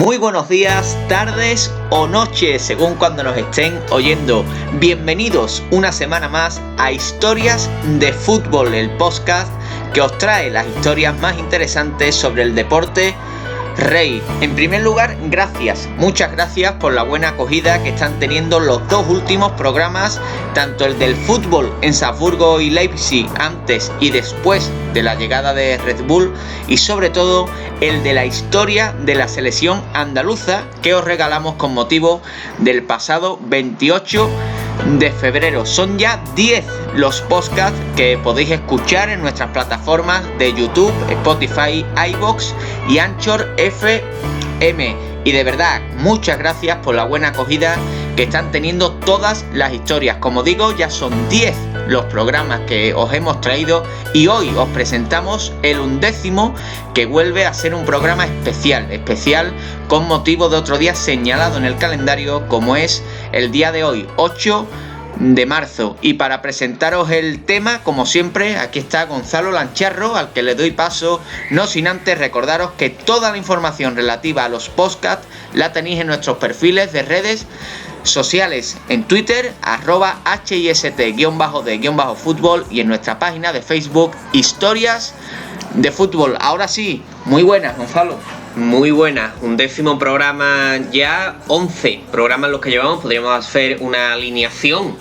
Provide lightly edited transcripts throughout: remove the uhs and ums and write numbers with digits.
Muy buenos días, tardes o noches, según cuando nos estén oyendo. Bienvenidos una semana más a Historias de Fútbol, el podcast que os trae las historias más interesantes sobre el deporte rey. En primer lugar, muchas gracias por la buena acogida que están teniendo los dos últimos programas, tanto el del fútbol en Salzburgo y Leipzig antes y después de la llegada de Red Bull, y sobre todo el de la historia de la selección andaluza que os regalamos con motivo del pasado 28 de febrero. Son ya 10 los podcasts que podéis escuchar en nuestras plataformas de YouTube, Spotify, iVoox y Anchor FM. Y de verdad, muchas gracias por la buena acogida que están teniendo todas las historias. Como digo, ya son 10 los programas que os hemos traído y hoy os presentamos el 11º, que vuelve a ser un programa especial con motivo de otro día señalado en el calendario, como es el día de hoy, 8 de marzo. Y para presentaros el tema, como siempre, aquí está Gonzalo Lancharro, al que le doy paso, no sin antes recordaros que toda la información relativa a los podcasts la tenéis en nuestros perfiles de redes sociales, en Twitter, @HIST_de_fútbol, y en nuestra página de Facebook, Historias de Fútbol. Ahora sí, muy buenas, Gonzalo. Muy buenas, 11º programa ya, 11 programas los que llevamos. Podríamos hacer una alineación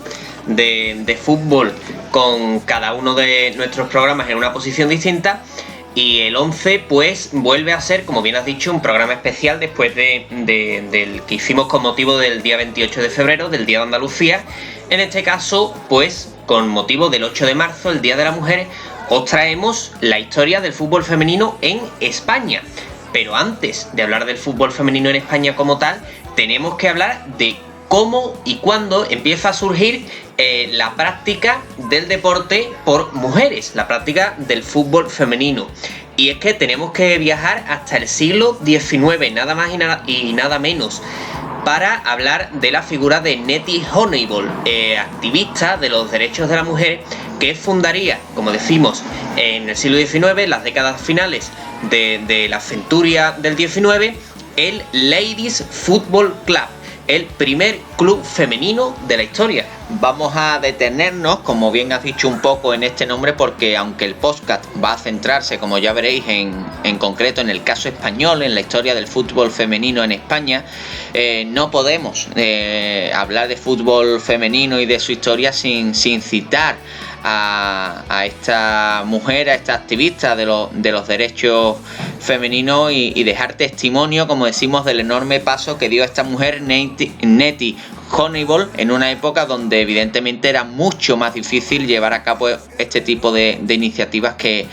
de fútbol con cada uno de nuestros programas en una posición distinta. Y el 11 pues vuelve a ser, como bien has dicho, un programa especial después del que hicimos con motivo del día 28 de febrero, del Día de Andalucía. En este caso, pues con motivo del 8 de marzo, el Día de la Mujer, os traemos la historia del fútbol femenino en España. Pero antes de hablar del fútbol femenino en España como tal, tenemos que hablar de cómo y cuándo empieza a surgir la práctica del deporte por mujeres, la práctica del fútbol femenino. Y es que tenemos que viajar hasta el siglo XIX, nada más y nada menos, para hablar de la figura de Nettie Honeyball, activista de los derechos de la mujer, que fundaría, como decimos, en el siglo XIX, las décadas finales de la centuria del XIX, el Ladies Football Club, el primer club femenino de la historia. Vamos a detenernos, como bien has dicho, un poco en este nombre, porque aunque el podcast va a centrarse, como ya veréis, en concreto en el caso español, en la historia del fútbol femenino en España, no podemos hablar de fútbol femenino y de su historia sin citar a esta mujer, a esta activista de los derechos femeninos, y dejar testimonio, como decimos, del enorme paso que dio esta mujer, Nettie Honeyball, en una época donde evidentemente era mucho más difícil llevar a cabo este tipo de iniciativas que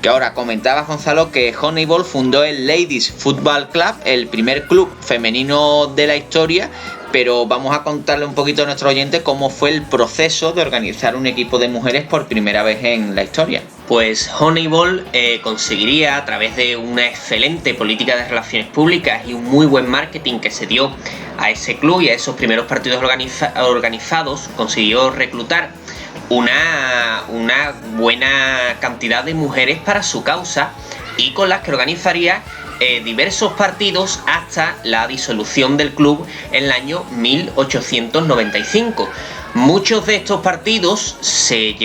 ahora. Comentabas, Gonzalo, que Honeyball fundó el Ladies Football Club, el primer club femenino de la historia, pero vamos a contarle un poquito a nuestros oyentes cómo fue el proceso de organizar un equipo de mujeres por primera vez en la historia. Pues Honeyball conseguiría, a través de una excelente política de relaciones públicas y un muy buen marketing que se dio a ese club y a esos primeros partidos organizados, consiguió reclutar una buena cantidad de mujeres para su causa, y con las que organizaría diversos partidos hasta la disolución del club en el año 1895. Muchos de estos partidos se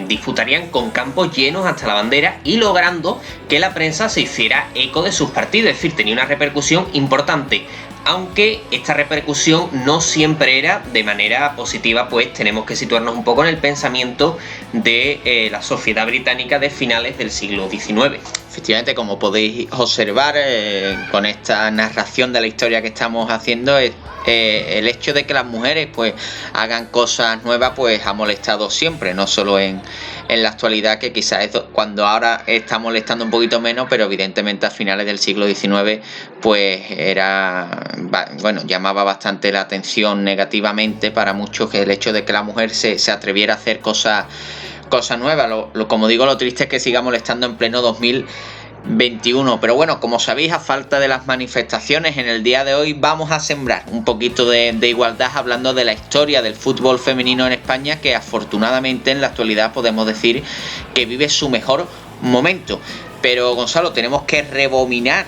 disputarían con campos llenos hasta la bandera y logrando que la prensa se hiciera eco de sus partidos, es decir, tenía una repercusión importante. Aunque esta repercusión no siempre era de manera positiva, pues tenemos que situarnos un poco en el pensamiento de la sociedad británica de finales del siglo XIX. Efectivamente, como podéis observar con esta narración de la historia que estamos haciendo, el hecho de que las mujeres pues hagan cosas nuevas pues ha molestado siempre, no solo en la actualidad, que quizás es cuando ahora está molestando un poquito menos, pero evidentemente a finales del siglo XIX pues llamaba bastante la atención negativamente para muchos, que el hecho de que la mujer se atreviera a hacer cosas nuevas. Como digo, lo triste es que siga molestando en pleno 2021. Pero bueno, como sabéis, a falta de las manifestaciones, en el día de hoy vamos a sembrar un poquito de igualdad, hablando de la historia del fútbol femenino en España, que afortunadamente en la actualidad podemos decir que vive su mejor momento. Pero Gonzalo, tenemos que rebobinar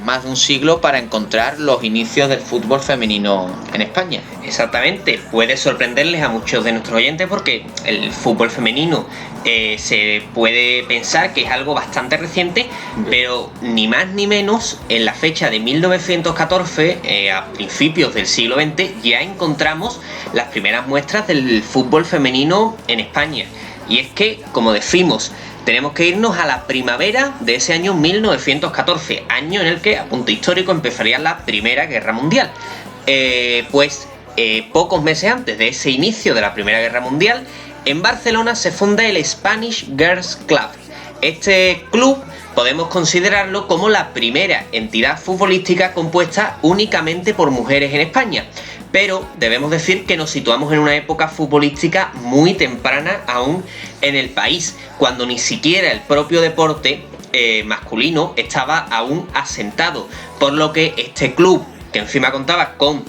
más de un siglo para encontrar los inicios del fútbol femenino en España. Exactamente, puede sorprenderles a muchos de nuestros oyentes porque el fútbol femenino se puede pensar que es algo bastante reciente, pero ni más ni menos en la fecha de 1914, a principios del siglo XX, ya encontramos las primeras muestras del fútbol femenino en España. Y es que, como decimos, tenemos que irnos a la primavera de ese año 1914, año en el que, a punto histórico, empezaría la Primera Guerra Mundial. Pocos meses antes de ese inicio de la Primera Guerra Mundial, en Barcelona se funda el Spanish Girls Club. Este club podemos considerarlo como la primera entidad futbolística compuesta únicamente por mujeres en España. Pero debemos decir que nos situamos en una época futbolística muy temprana aún en el país, cuando ni siquiera el propio deporte masculino estaba aún asentado, por lo que este club, que encima contaba con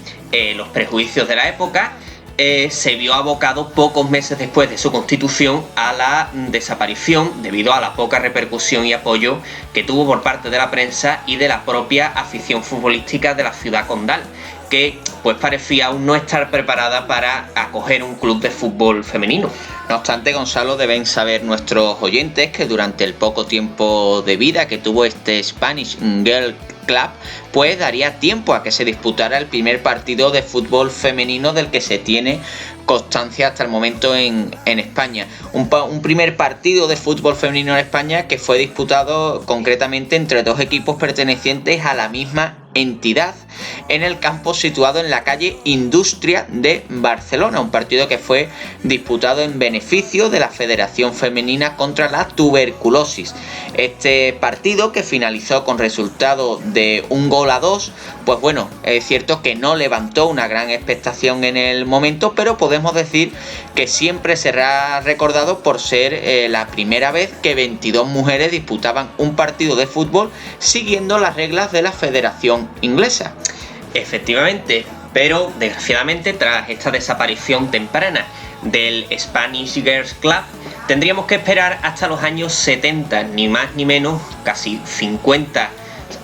los prejuicios de la época, se vio abocado pocos meses después de su constitución a la desaparición debido a la poca repercusión y apoyo que tuvo por parte de la prensa y de la propia afición futbolística de la ciudad condal, que pues parecía aún no estar preparada para acoger un club de fútbol femenino. No obstante, Gonzalo, deben saber nuestros oyentes que durante el poco tiempo de vida que tuvo este Spanish Girl Club, pues daría tiempo a que se disputara el primer partido de fútbol femenino del que se tiene constancia hasta el momento en España. Un primer partido de fútbol femenino en España que fue disputado concretamente entre dos equipos pertenecientes a la misma entidad en el campo situado en la calle Industria de Barcelona, un partido que fue disputado en beneficio de la Federación Femenina contra la Tuberculosis. Este partido, que finalizó con resultado de 1-2, pues bueno, es cierto que no levantó una gran expectación en el momento, pero podemos decir que siempre será recordado por ser la primera vez que 22 mujeres disputaban un partido de fútbol siguiendo las reglas de la Federación Inglesa. Efectivamente, pero desgraciadamente tras esta desaparición temprana del Spanish Girls Club, tendríamos que esperar hasta los años 70, ni más ni menos, casi 50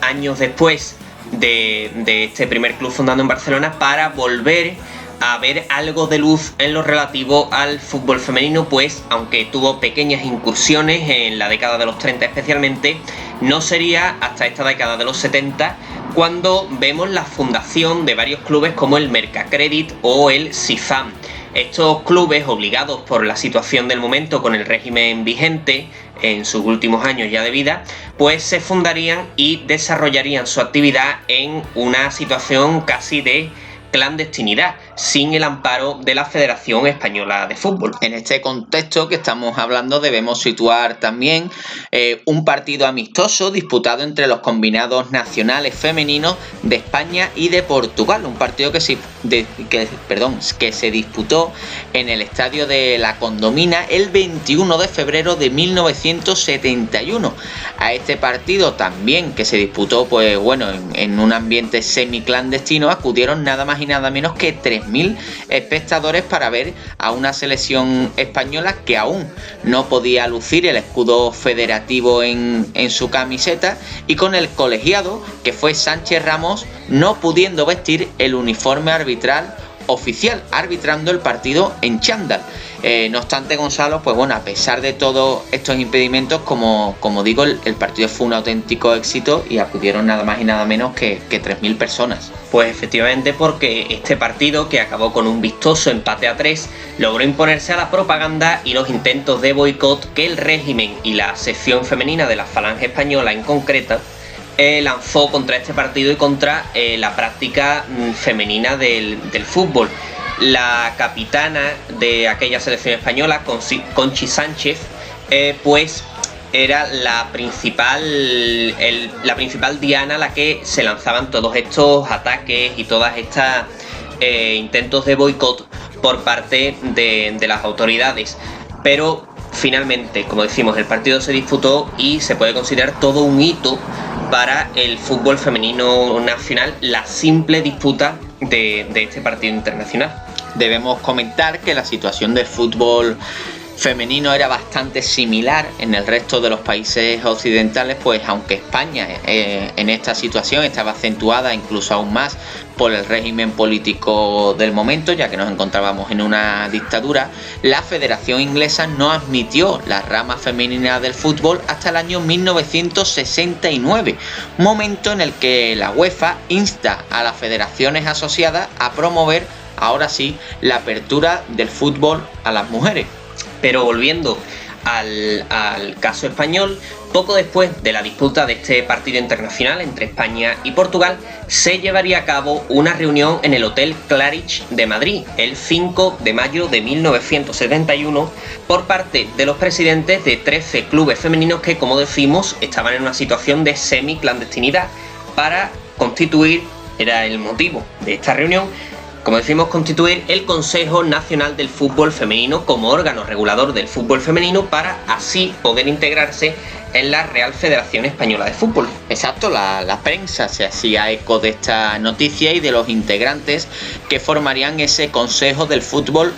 años después de este primer club fundado en Barcelona, para volver a ver algo de luz en lo relativo al fútbol femenino, pues aunque tuvo pequeñas incursiones en la década de los 30 especialmente, no sería hasta esta década de los 70 cuando vemos la fundación de varios clubes como el Mercacredit o el SIFAM. Estos clubes, obligados por la situación del momento con el régimen vigente en sus últimos años ya de vida, pues se fundarían y desarrollarían su actividad en una situación casi de clandestinidad, sin el amparo de la Federación Española de Fútbol. En este contexto que estamos hablando debemos situar también un partido amistoso disputado entre los combinados nacionales femeninos de España y de Portugal, un partido que se disputó en el estadio de La Condomina el 21 de febrero de 1971. A este partido también, que se disputó pues bueno en un ambiente semiclandestino, acudieron nada más y nada menos que 3.000 espectadores para ver a una selección española que aún no podía lucir el escudo federativo en su camiseta, y con el colegiado, que fue Sánchez Ramos, no pudiendo vestir el uniforme arbitral oficial, arbitrando el partido en chándal. No obstante, Gonzalo, pues bueno, a pesar de todos estos impedimentos, como digo, el partido fue un auténtico éxito y acudieron nada más y nada menos que 3.000 personas. Pues efectivamente, porque este partido, que acabó con un vistoso empate a 3, logró imponerse a la propaganda y los intentos de boicot que el régimen y la sección femenina de la Falange Española en concreto lanzó contra este partido y contra la práctica femenina del fútbol. La capitana de aquella selección española, Conchi Sánchez, pues era la principal diana a la que se lanzaban todos estos ataques y todas estas intentos de boicot por parte de las autoridades. Pero finalmente, como decimos, el partido se disputó y se puede considerar todo un hito para el fútbol femenino nacional, la simple disputa de este partido internacional. Debemos comentar que la situación del fútbol femenino era bastante similar en el resto de los países occidentales, pues aunque España en esta situación estaba acentuada incluso aún más por el régimen político del momento, ya que nos encontrábamos en una dictadura, la Federación Inglesa no admitió la rama femenina del fútbol hasta el año 1969, momento en el que la UEFA insta a las federaciones asociadas a promover, ahora sí, la apertura del fútbol a las mujeres. Pero volviendo al caso español, poco después de la disputa de este partido internacional entre España y Portugal, se llevaría a cabo una reunión en el Hotel Claridge de Madrid el 5 de mayo de 1971 por parte de los presidentes de 13 clubes femeninos que, como decimos, estaban en una situación de semi-clandestinidad para constituir, era el motivo de esta reunión, como decimos, constituir el Consejo Nacional del Fútbol Femenino como órgano regulador del fútbol femenino para así poder integrarse en la Real Federación Española de Fútbol. Exacto, la prensa se hacía eco de esta noticia y de los integrantes que formarían ese Consejo del Fútbol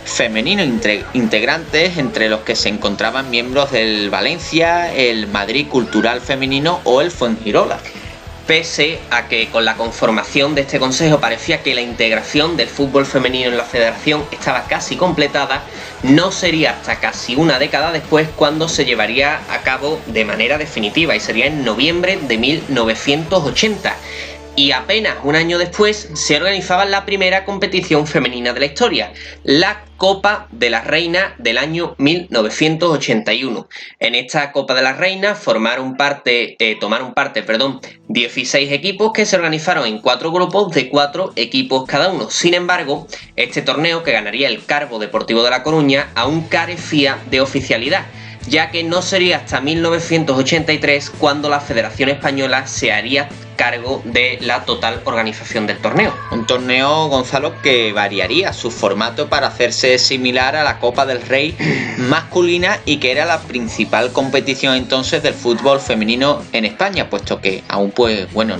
Femenino, integrantes entre los que se encontraban miembros del Valencia, el Madrid Cultural Femenino o el Fuengirola. Pese a que con la conformación de este consejo parecía que la integración del fútbol femenino en la federación estaba casi completada, no sería hasta casi una década después cuando se llevaría a cabo de manera definitiva, y sería en noviembre de 1980. Y apenas un año después se organizaba la primera competición femenina de la historia, la Copa de la Reina del año 1981. En esta Copa de la Reina tomaron parte 16 equipos que se organizaron en 4 grupos de 4 equipos cada uno. Sin embargo, este torneo, que ganaría el Carbo Deportivo de La Coruña, aún carecía de oficialidad, ya que no sería hasta 1983 cuando la Federación Española se haría cargo de la total organización del torneo. Un torneo, Gonzalo, que variaría su formato para hacerse similar a la Copa del Rey masculina y que era la principal competición entonces del fútbol femenino en España, puesto que aún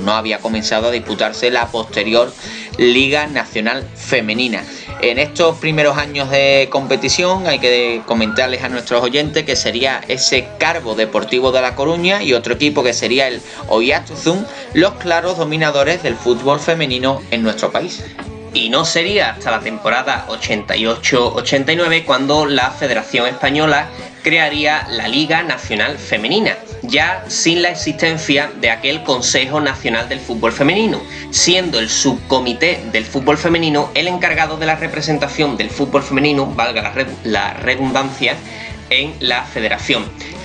no había comenzado a disputarse la posterior Liga Nacional Femenina. En estos primeros años de competición hay que comentarles a nuestros oyentes que sería ese Carbo Deportivo de La Coruña y otro equipo que sería el Oiartzun, los claros dominadores del fútbol femenino en nuestro país. Y no sería hasta la temporada 88-89 cuando la Federación Española crearía la Liga Nacional Femenina, ya sin la existencia de aquel Consejo Nacional del Fútbol Femenino, siendo el subcomité del fútbol femenino el encargado de la representación del fútbol femenino, valga la redundancia, en la federación.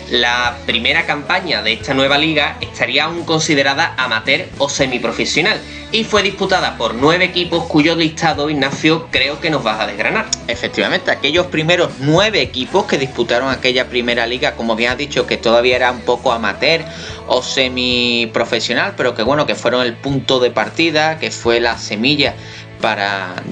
La primera campaña de esta nueva liga estaría aún considerada amateur o semiprofesional y fue disputada por 9 equipos cuyo listado, Ignacio, creo que nos vas a desgranar. Efectivamente, aquellos primeros 9 equipos que disputaron aquella primera liga, como bien has dicho, que todavía era un poco amateur o semiprofesional, pero que fueron el punto de partida, que fue la semilla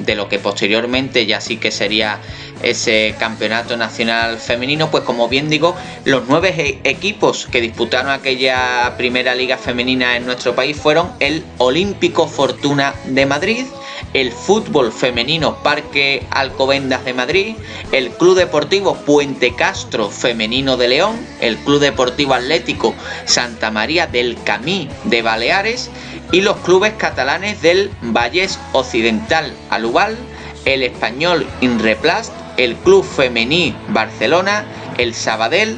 de lo que posteriormente ya sí que sería ese campeonato nacional femenino. Pues como bien digo, los 9 equipos que disputaron aquella primera liga femenina en nuestro país fueron el Olímpico Fortuna de Madrid, el Fútbol Femenino Parque Alcobendas de Madrid, el Club Deportivo Puente Castro Femenino de León, el Club Deportivo Atlético Santa María del Camí de Baleares y los clubes catalanes del Vallès Occidental Alubal, el Español Inreplast, el Club Femení Barcelona, el Sabadell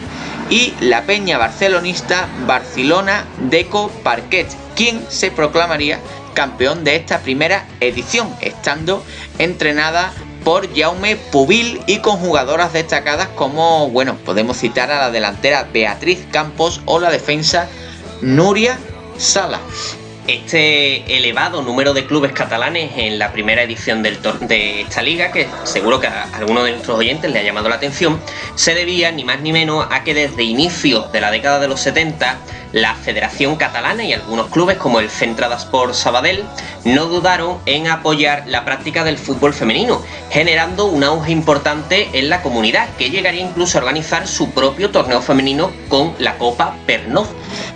y la Peña Barcelonista Barcelona Deco Parquet, quien se proclamaría campeón de esta primera edición, estando entrenada por Jaume Pubil y con jugadoras destacadas como, podemos citar a la delantera Beatriz Campos o la defensa Núria Sala. Este elevado número de clubes catalanes en la primera edición de esta liga, que seguro que a alguno de nuestros oyentes le ha llamado la atención, se debía ni más ni menos a que desde inicios de la década de los 70 la Federación Catalana y algunos clubes como el Centre d'Esport Sabadell no dudaron en apoyar la práctica del fútbol femenino, generando un auge importante en la comunidad, que llegaría incluso a organizar su propio torneo femenino con la Copa Pernod.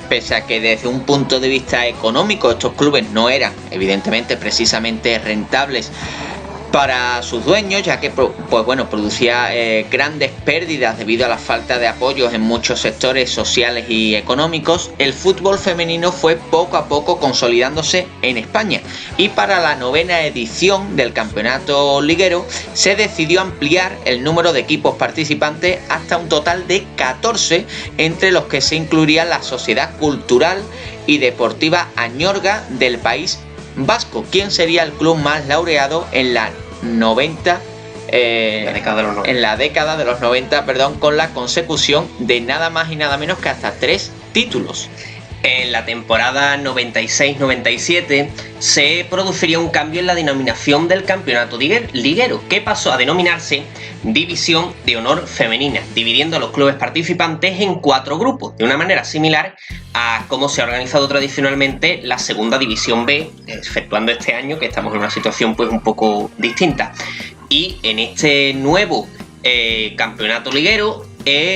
Pese a que desde un punto de vista económico estos clubes no eran evidentemente precisamente rentables para sus dueños, ya que producía grandes pérdidas debido a la falta de apoyos en muchos sectores sociales y económicos. El fútbol femenino fue poco a poco consolidándose en España, y para la 9ª edición del campeonato liguero se decidió ampliar el número de equipos participantes hasta un total de 14, entre los que se incluiría la Sociedad Cultural y Deportiva Añorga del País Vasco, quien sería el club más laureado en la década de los 90, con la consecución de nada más y nada menos que hasta 3 títulos. En la temporada 96-97 se produciría un cambio en la denominación del campeonato liguero, que pasó a denominarse División de Honor Femenina, dividiendo a los clubes participantes en 4 grupos, de una manera similar a cómo se ha organizado tradicionalmente la Segunda División B, efectuando este año, que estamos en una situación pues un poco distinta. Y en este nuevo campeonato liguero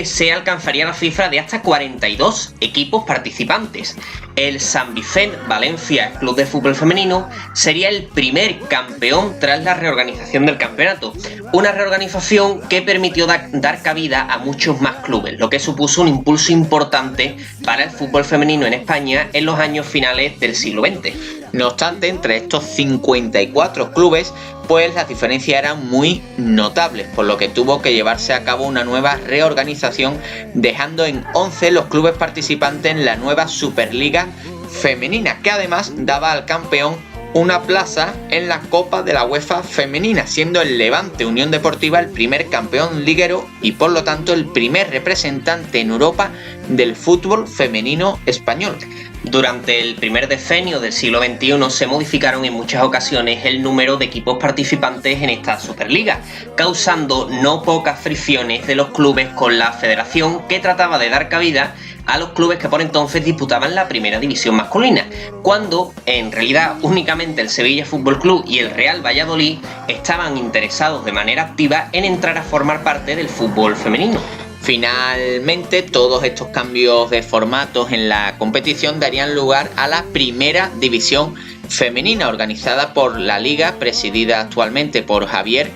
se alcanzaría la cifra de hasta 42 equipos participantes. El San Vicente Valencia Club de Fútbol Femenino sería el primer campeón tras la reorganización del campeonato, una reorganización que permitió dar cabida a muchos más clubes, lo que supuso un impulso importante para el fútbol femenino en España en los años finales del siglo XX. No obstante, entre estos 54 clubes, pues las diferencias eran muy notables, por lo que tuvo que llevarse a cabo una nueva reorganización, dejando en 11 los clubes participantes en la nueva Superliga Femenina, que además daba al campeón una plaza en la Copa de la UEFA Femenina, siendo el Levante Unión Deportiva el primer campeón liguero y por lo tanto el primer representante en Europa del fútbol femenino español. Durante el primer decenio del siglo XXI se modificaron en muchas ocasiones el número de equipos participantes en esta Superliga, causando no pocas fricciones de los clubes con la federación, que trataba de dar cabida a los clubes que por entonces disputaban la primera división masculina, cuando en realidad únicamente el Sevilla Fútbol Club y el Real Valladolid estaban interesados de manera activa en entrar a formar parte del fútbol femenino. Finalmente, todos estos cambios de formatos en la competición darían lugar a la primera división femenina, organizada por la Liga, presidida actualmente por Javier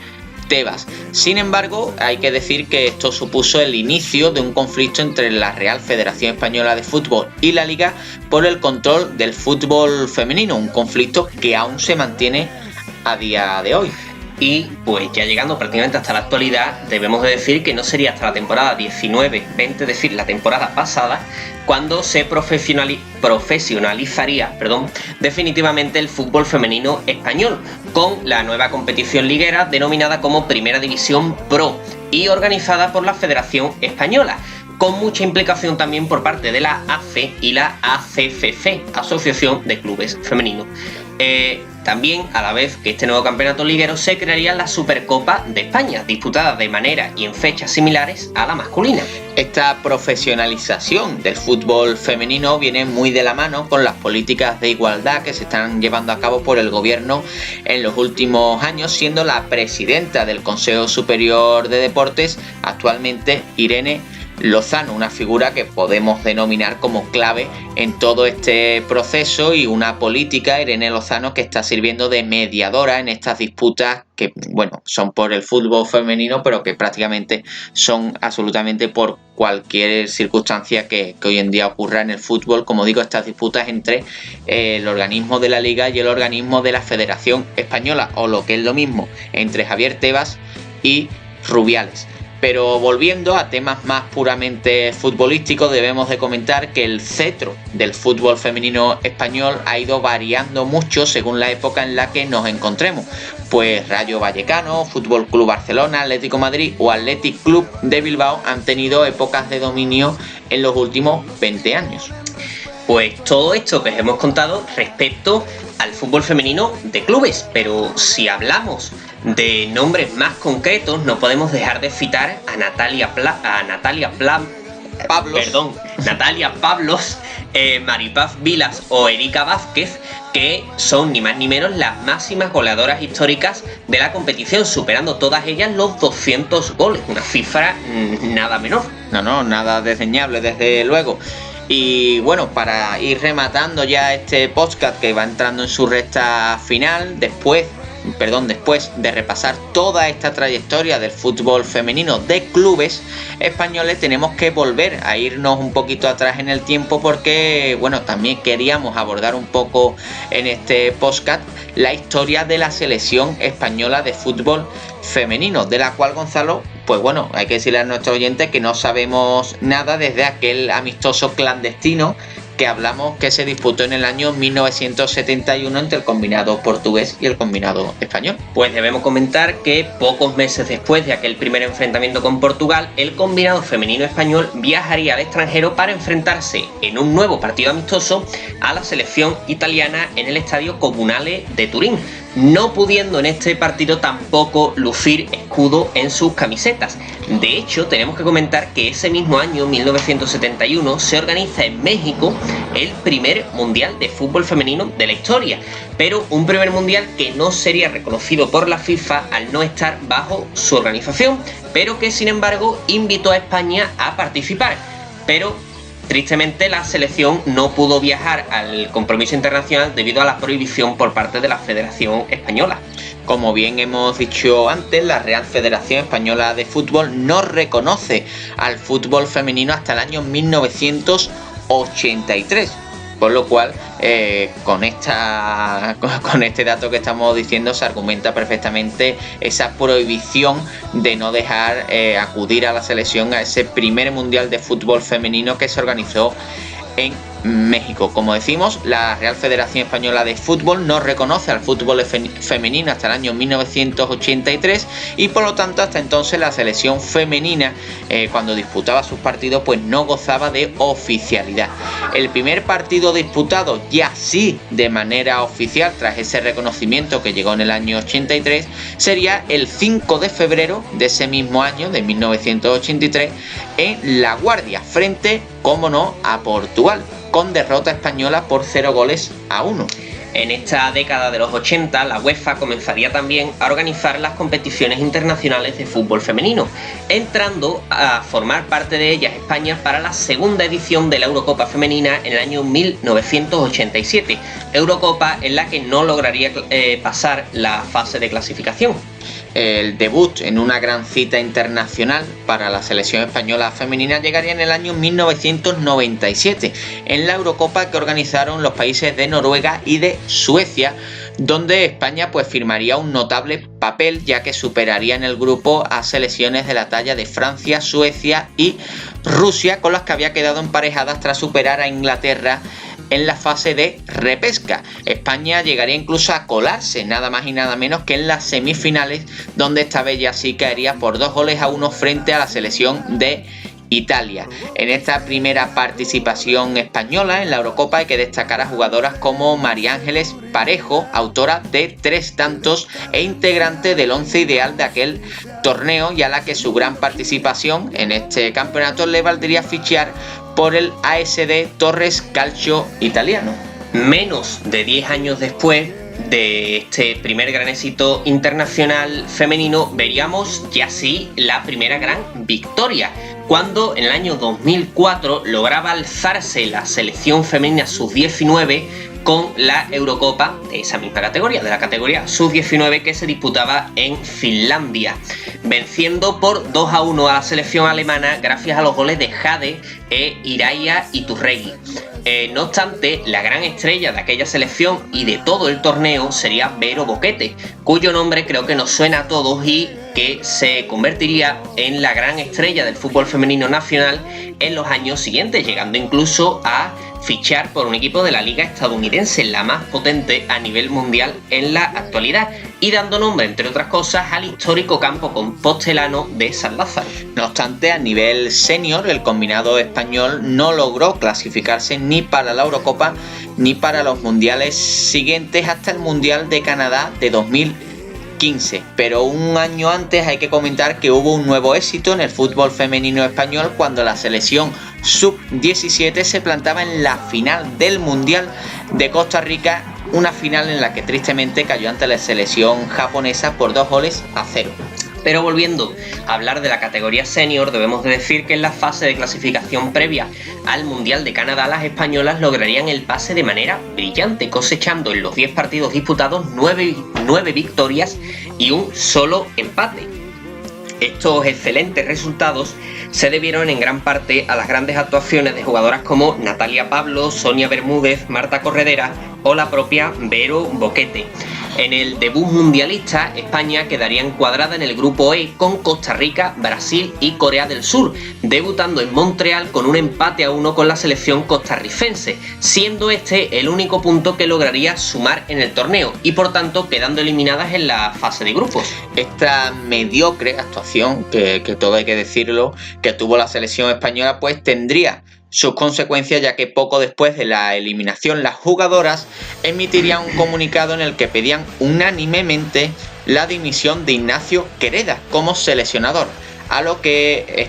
Tebas. Sin embargo, hay que decir que esto supuso el inicio de un conflicto entre la Real Federación Española de Fútbol y la Liga por el control del fútbol femenino, un conflicto que aún se mantiene a día de hoy. Y pues ya llegando prácticamente hasta la actualidad, debemos de decir que no sería hasta la temporada 19-20, es decir, la temporada pasada, cuando se profesionalizaría definitivamente el fútbol femenino español, con la nueva competición liguera denominada como Primera División Pro y organizada por la Federación Española, con mucha implicación también por parte de la AC y la ACFC, Asociación de Clubes Femeninos. También, a la vez que este nuevo campeonato liguero, se crearía la Supercopa de España, disputada de manera y en fechas similares a la masculina. Esta profesionalización del fútbol femenino viene muy de la mano con las políticas de igualdad que se están llevando a cabo por el gobierno en los últimos años, siendo la presidenta del Consejo Superior de Deportes actualmente Irene Lozano, una figura que podemos denominar como clave en todo este proceso, y una política, Irene Lozano, que está sirviendo de mediadora en estas disputas que, son por el fútbol femenino, pero que prácticamente son absolutamente por cualquier circunstancia que hoy en día ocurra en el fútbol. Como digo, estas disputas entre el organismo de la Liga y el organismo de la Federación Española, o lo que es lo mismo, entre Javier Tebas y Rubiales. Pero volviendo a temas más puramente futbolísticos, debemos de comentar que el cetro del fútbol femenino español ha ido variando mucho según la época en la que nos encontremos. Pues Rayo Vallecano, Fútbol Club Barcelona, Atlético Madrid o Athletic Club de Bilbao han tenido épocas de dominio en los últimos 20 años. Pues todo esto que os hemos contado respecto al fútbol femenino de clubes, pero si hablamos de nombres más concretos, no podemos dejar de citar a Natalia Pavlos, Maripaz Vilas o Erika Vázquez, que son ni más ni menos las máximas goleadoras históricas de la competición, superando todas ellas los 200 goles, una cifra nada menor. No, nada desdeñable, desde luego. Y para ir rematando ya este podcast que va entrando en su recta final, después después de repasar toda esta trayectoria del fútbol femenino de clubes españoles, tenemos que volver a irnos un poquito atrás en el tiempo porque, bueno, también queríamos abordar un poco en este podcast la historia de la selección española de fútbol femenino, de la cual, Gonzalo, pues bueno, hay que decirle a nuestros oyentes que no sabemos nada desde aquel amistoso clandestino que hablamos, que se disputó en el año 1971 entre el combinado portugués y el combinado español. Pues debemos comentar que pocos meses después de aquel primer enfrentamiento con Portugal, el combinado femenino español viajaría al extranjero para enfrentarse en un nuevo partido amistoso a la selección italiana en el Estadio Comunale de Turín, no pudiendo en este partido tampoco lucir escudo en sus camisetas. De hecho, tenemos que comentar que ese mismo año, 1971, se organiza en México el primer mundial de fútbol femenino de la historia, pero un primer mundial que no sería reconocido por la FIFA al no estar bajo su organización, pero que sin embargo invitó a España a participar. Pero tristemente la selección no pudo viajar al compromiso internacional debido a la prohibición por parte de la Federación Española. Como bien hemos dicho antes, la Real Federación Española de Fútbol no reconoce al fútbol femenino hasta el año 1983. Por lo cual, con este dato que estamos diciendo, se argumenta perfectamente esa prohibición de no dejar acudir a la selección a ese primer mundial de fútbol femenino que se organizó en México. Como decimos, la Real Federación Española de Fútbol no reconoce al fútbol femenino hasta el año 1983 y por lo tanto hasta entonces la selección femenina, cuando disputaba sus partidos, pues no gozaba de oficialidad. El primer partido disputado ya sí de manera oficial tras ese reconocimiento que llegó en el año 83 sería el 5 de febrero de ese mismo año, de 1983, en La Guardia, frente, como no, a Portugal, con derrota española por 0-1. En esta década de los 80, la UEFA comenzaría también a organizar las competiciones internacionales de fútbol femenino, entrando a formar parte de ellas España para la segunda edición de la Eurocopa femenina en el año 1987, Eurocopa en la que no lograría pasar la fase de clasificación. El debut en una gran cita internacional para la selección española femenina llegaría en el año 1997, en la Eurocopa que organizaron los países de Noruega y de Suecia, donde España pues firmaría un notable papel, ya que superaría en el grupo a selecciones de la talla de Francia, Suecia y Rusia, con las que había quedado emparejadas tras superar a Inglaterra en la fase de repesca. España llegaría incluso a colarse nada más y nada menos que en las semifinales, donde esta vez ya sí caería por 2-1 frente a la selección de Italia. En esta primera participación española en la Eurocopa hay que destacar a jugadoras como María Ángeles Parejo, autora de 3 tantos e integrante del 11 ideal de aquel torneo, y a la que su gran participación en este campeonato le valdría fichar por el ASD Torres Calcio italiano. Menos de 10 años después de este primer gran éxito internacional femenino, veríamos ya sí la primera gran victoria, cuando en el año 2004 lograba alzarse la selección femenina sub-19 con la Eurocopa de esa misma categoría, de la categoría sub-19 que se disputaba en Finlandia, venciendo por 2-1 a la selección alemana gracias a los goles de Jade e Iraia Iturregui. No obstante, la gran estrella de aquella selección y de todo el torneo sería Vero Boquete, cuyo nombre creo que nos suena a todos y que se convertiría en la gran estrella del fútbol femenino nacional en los años siguientes, llegando incluso a fichar por un equipo de la liga estadounidense, la más potente a nivel mundial en la actualidad, y dando nombre, entre otras cosas, al histórico campo compostelano de San Lázaro. No obstante, a nivel senior, el combinado español no logró clasificarse ni para la Eurocopa ni para los mundiales siguientes hasta el Mundial de Canadá de 2015. Pero un año antes hay que comentar que hubo un nuevo éxito en el fútbol femenino español cuando la selección sub-17 se plantaba en la final del Mundial de Costa Rica, una final en la que tristemente cayó ante la selección japonesa por 2-0. Pero volviendo a hablar de la categoría senior, debemos de decir que en la fase de clasificación previa al Mundial de Canadá, las españolas lograrían el pase de manera brillante, cosechando en los 10 partidos disputados 9 9 victorias y un solo empate. Estos excelentes resultados se debieron en gran parte a las grandes actuaciones de jugadoras como Natalia Pablo, Sonia Bermúdez, Marta Corredera o la propia Vero Boquete. En el debut mundialista, España quedaría encuadrada en el grupo E con Costa Rica, Brasil y Corea del Sur, debutando en Montreal con un empate a 1 con la selección costarricense, siendo este el único punto que lograría sumar en el torneo y por tanto quedando eliminadas en la fase de grupos. Esta mediocre actuación, que todo hay que decirlo, que tuvo la selección española, pues tendría sus consecuencias, ya que poco después de la eliminación las jugadoras emitirían un comunicado en el que pedían unánimemente la dimisión de Ignacio Quereda como seleccionador, a lo que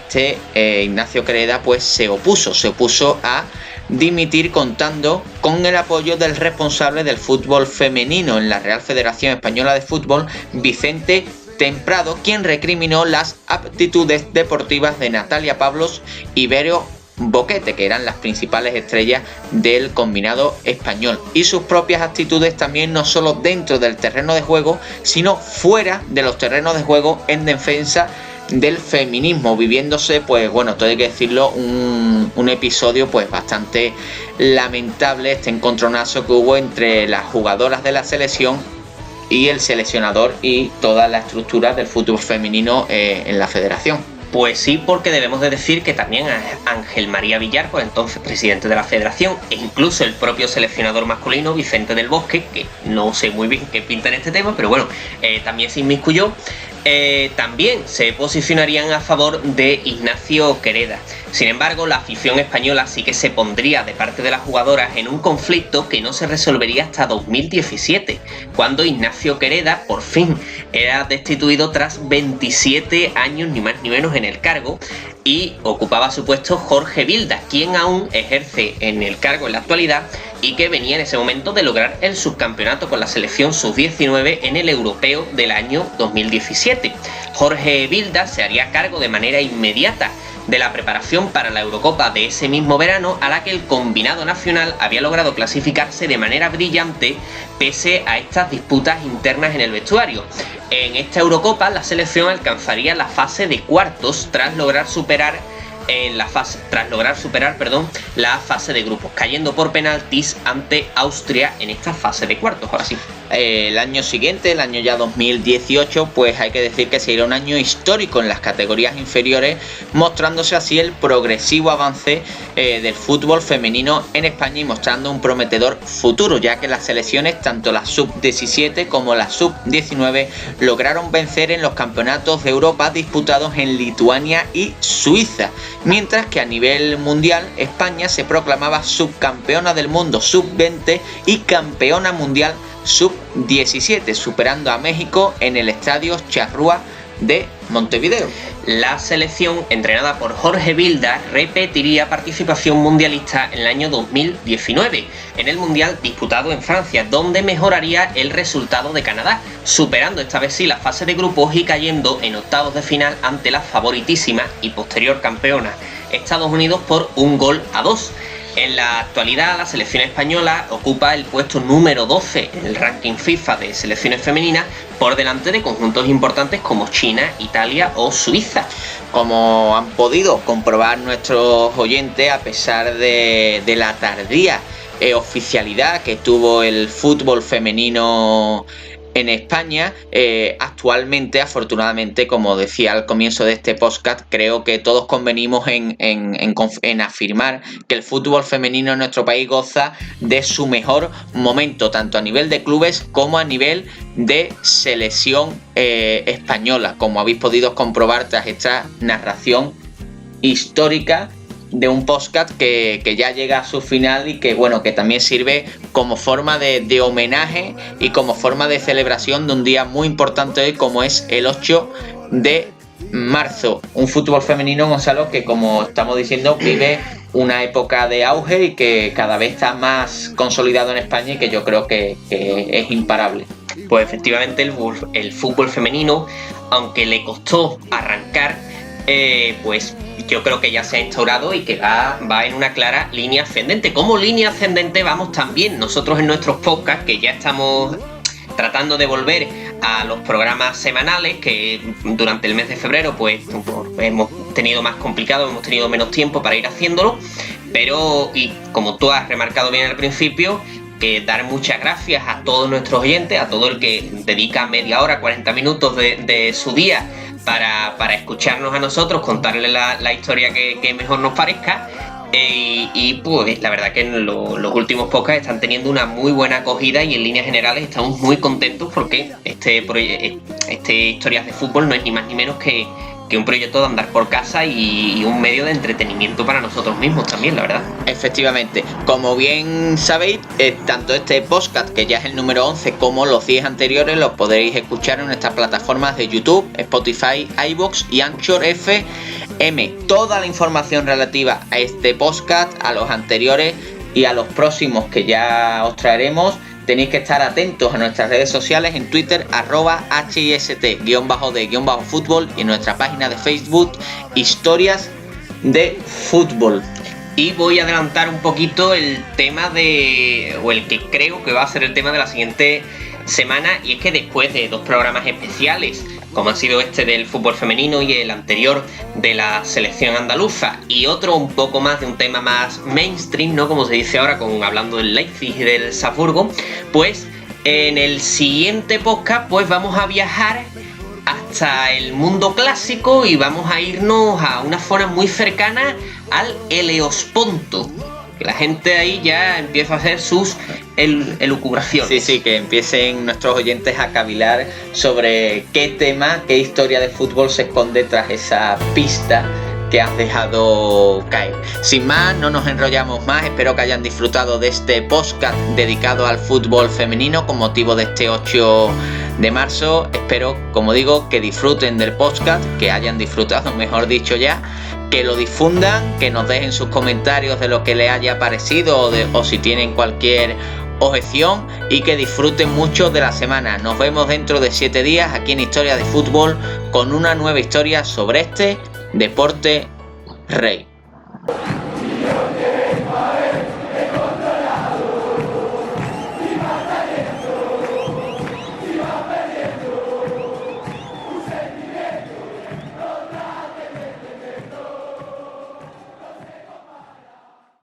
Ignacio Quereda pues se opuso a dimitir, contando con el apoyo del responsable del fútbol femenino en la Real Federación Española de Fútbol, Vicente Temprado, quien recriminó las aptitudes deportivas de Natalia Pablos y Vero Boquete, que eran las principales estrellas del combinado español, y sus propias actitudes también, no solo dentro del terreno de juego, sino fuera de los terrenos de juego en defensa del feminismo, viviéndose, pues bueno, todo hay que decirlo, un episodio pues bastante lamentable, este encontronazo que hubo entre las jugadoras de la selección y el seleccionador y toda la estructura del fútbol femenino en la federación. Pues sí, porque debemos de decir que también Ángel María Villar, pues entonces presidente de la federación, e incluso el propio seleccionador masculino, Vicente del Bosque, que no sé muy bien qué pinta en este tema, pero bueno, también se inmiscuyó, también se posicionarían a favor de Ignacio Quereda. Sin embargo, la afición española sí que se pondría de parte de las jugadoras en un conflicto que no se resolvería hasta 2017, cuando Ignacio Quereda por fin era destituido tras 27 años ni más ni menos en el cargo, y ocupaba su puesto Jorge Vilda, quien aún ejerce en el cargo en la actualidad y que venía en ese momento de lograr el subcampeonato con la selección sub-19 en el europeo del año 2017. Jorge Vilda se haría cargo de manera inmediata de la preparación para la Eurocopa de ese mismo verano, a la que el combinado nacional había logrado clasificarse de manera brillante pese a estas disputas internas en el vestuario. En esta Eurocopa la selección alcanzaría la fase de cuartos tras lograr superar la fase de grupos, cayendo por penaltis ante Austria en esta fase de cuartos. Ahora sí. El año siguiente, el año ya 2018, pues hay que decir que sería un año histórico en las categorías inferiores, mostrándose así el progresivo avance del fútbol femenino en España y mostrando un prometedor futuro, ya que las selecciones, tanto la sub-17 como la sub-19, lograron vencer en los campeonatos de Europa disputados en Lituania y Suiza, mientras que a nivel mundial España se proclamaba subcampeona del mundo sub-20 y campeona mundial sub-17, superando a México en el estadio Charrúa de Montevideo. La selección, entrenada por Jorge Vilda, repetiría participación mundialista en el año 2019, en el Mundial disputado en Francia, donde mejoraría el resultado de Canadá, superando esta vez sí la fase de grupos y cayendo en octavos de final ante la favoritísima y posterior campeona Estados Unidos por 1-2. En la actualidad, la selección española ocupa el puesto número 12 en el ranking FIFA de selecciones femeninas, por delante de conjuntos importantes como China, Italia o Suiza. Como han podido comprobar nuestros oyentes, a pesar de la tardía oficialidad que tuvo el fútbol femenino en España, actualmente, afortunadamente, como decía al comienzo de este podcast, creo que todos convenimos en afirmar que el fútbol femenino en nuestro país goza de su mejor momento, tanto a nivel de clubes como a nivel de selección española, como habéis podido comprobar tras esta narración histórica de un podcast que ya llega a su final y que bueno, que también sirve como forma de homenaje y como forma de celebración de un día muy importante hoy, como es el 8 de marzo. Un fútbol femenino, Gonzalo, que como estamos diciendo vive una época de auge y que cada vez está más consolidado en España y que yo creo que es imparable. Pues efectivamente el fútbol femenino, aunque le costó arrancar, pues yo creo que ya se ha instaurado y que va en una clara línea ascendente. Como línea ascendente vamos también nosotros en nuestros podcasts, que ya estamos tratando de volver a los programas semanales, que durante el mes de febrero pues hemos tenido más complicado, hemos tenido menos tiempo para ir haciéndolo, pero, y como tú has remarcado bien al principio, dar muchas gracias a todos nuestros oyentes, a todo el que dedica media hora, 40 minutos de su día para escucharnos a nosotros, contarle la historia que mejor nos parezca. Y pues la verdad que los últimos podcasts están teniendo una muy buena acogida y en líneas generales estamos muy contentos porque este Historias de Fútbol no es ni más ni menos que un proyecto de andar por casa y un medio de entretenimiento para nosotros mismos también, la verdad. Efectivamente, como bien sabéis, tanto este podcast, que ya es el número 11, como los 10 anteriores los podréis escuchar en nuestras plataformas de YouTube, Spotify, iVoox y Anchor FM. Toda la información relativa a este podcast, a los anteriores y a los próximos que ya os traeremos, tenéis que estar atentos a nuestras redes sociales en Twitter, @HIST_D_fútbol, y en nuestra página de Facebook, Historias de Fútbol. Y voy a adelantar un poquito el tema el que creo que va a ser el tema de la siguiente semana, y es que después de 2 programas especiales, como ha sido este del fútbol femenino y el anterior de la selección andaluza, y otro un poco más de un tema más mainstream, ¿no? Como se dice ahora, hablando del Leipzig y del Salzburgo, pues en el siguiente podcast pues vamos a viajar hasta el mundo clásico y vamos a irnos a una zona muy cercana al Helesponto. Que la gente ahí ya empieza a hacer sus elucubraciones. Sí, que empiecen nuestros oyentes a cavilar sobre qué tema, qué historia de fútbol se esconde tras esa pista que has dejado caer. Sin más, no nos enrollamos más. Espero que hayan disfrutado de este podcast dedicado al fútbol femenino con motivo de este 8 de marzo. Espero, como digo, que disfruten del podcast, que hayan disfrutado, mejor dicho ya, que lo difundan, que nos dejen sus comentarios de lo que les haya parecido o si tienen cualquier objeción, y que disfruten mucho de la semana. Nos vemos dentro de 7 días aquí en Historia de Fútbol con una nueva historia sobre este deporte rey.